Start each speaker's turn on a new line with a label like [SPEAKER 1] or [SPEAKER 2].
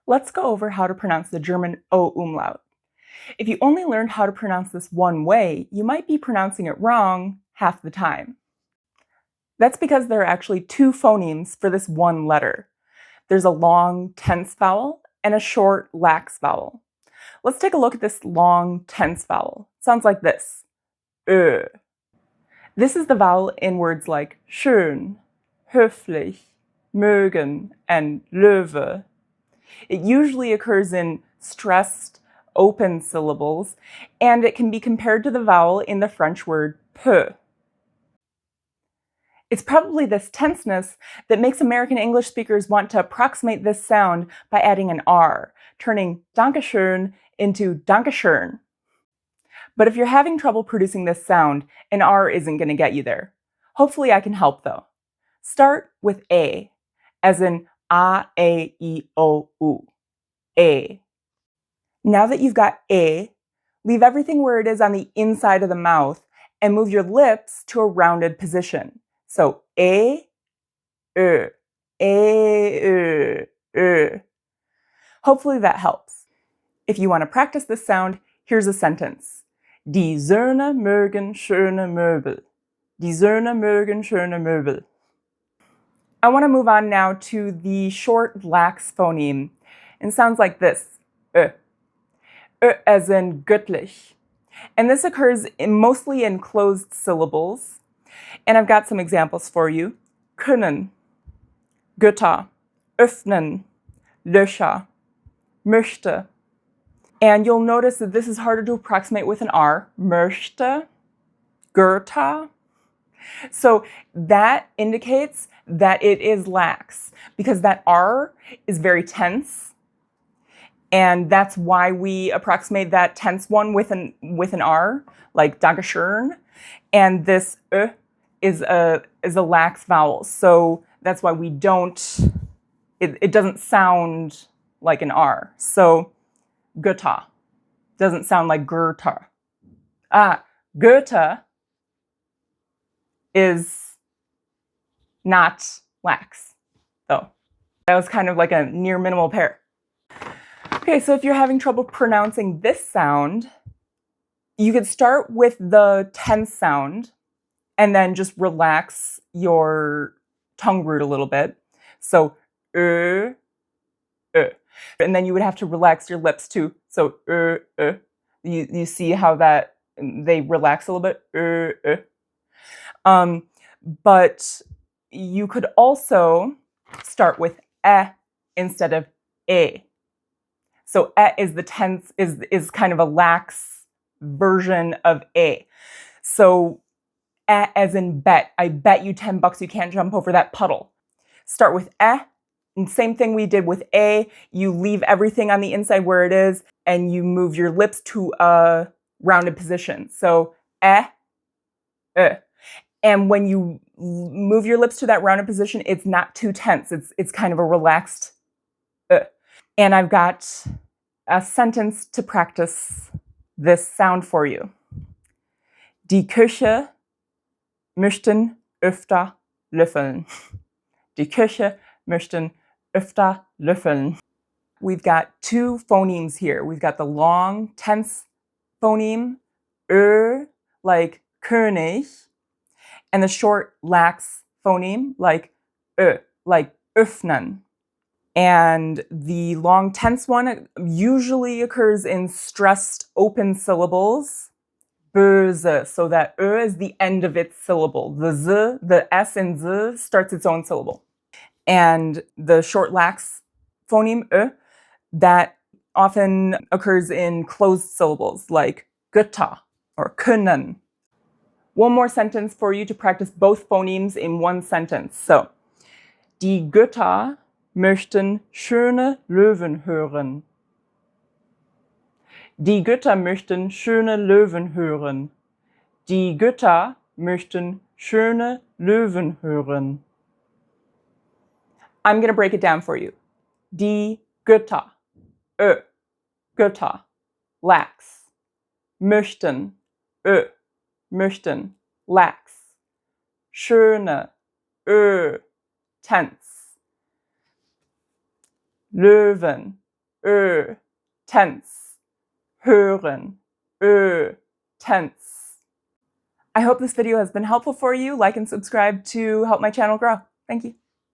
[SPEAKER 1] Let's go over how to pronounce the German O umlaut. If you only learned how to pronounce this one way, you might be pronouncing it wrong half the time. That's because there are actually two phonemes for this one letter. There's a long tense vowel and a short lax vowel. Let's take a look at this long tense vowel. It sounds like this. Ö. This is the vowel in words like schön, höflich, mögen, and Löwe. It usually occurs in stressed, open syllables, and it can be compared to the vowel in the French word peu. It's probably this tenseness that makes American English speakers want to approximate this sound by adding an R, turning Dankeschön into Dankeschön. But if you're having trouble producing this sound, an R isn't going to get you there. Hopefully I can help though. Start with A, as in A, E, O, U. A. Now that you've got A, leave everything where it is on the inside of the mouth and move your lips to a rounded position. So A, Ö, A, Ö. Hopefully that helps. If you want to practice this sound, here's a sentence. Die Söhne mögen schöne Möbel. Die Söhne mögen schöne Möbel. I want to move on now to the short lax phoneme. It sounds like this. Ö. Ö as in göttlich. And this occurs mostly in closed syllables. And I've got some examples for you. Können, Götter, öffnen, Löcher, möchte. And you'll notice that this is harder to approximate with an R. Möchte, Götter. So that indicates that it is lax because that R is very tense. And that's why we approximate that tense one with an R, like Dankeschön. And this Ö is a lax vowel. So that's why we don't, it doesn't sound like an R. So Götter doesn't sound like Goethe. Goethe is not lax, though. That was kind of like a near minimal pair. Okay, so if you're having trouble pronouncing this sound, you could start with the tense sound and then just relax your tongue root a little bit. So, ö, ö. And then you would have to relax your lips too. So, ö, ö. You see how that they relax a little bit? Ö, ö. But you could also start with instead of e. So is the tense, is kind of a lax version of a. So as in bet, I bet you $10 you can't jump over that puddle. Start with and same thing we did with a. You leave everything on the inside where it is, and you move your lips to a rounded position. So and when you move your lips to that rounded position, it's not too tense. It's kind of a relaxed And I've got a sentence to practice this sound for you. Die Küche möchten öfter löffeln. Die Küche möchten öfter löffeln. We've got two phonemes here. We've got the long, tense phoneme, like König, and the short, lax phoneme, like like öffnen. And the long tense one usually occurs in stressed open syllables, böse, so that is the end of its syllable. The S in z starts its own syllable. And the short lax phoneme, that often occurs in closed syllables like Götter or können. One more sentence for you to practice both phonemes in one sentence. So, die Götter möchten schöne Löwen hören. Die Götter möchten schöne Löwen hören. Die Götter möchten schöne Löwen hören. I'm going to break it down for you. Die Götter, Götter, lax. Möchten, möchten, lax. Schöne, tense. Löwen, tense. Hören, tense. I hope this video has been helpful for you. Like and subscribe to help my channel grow. Thank you.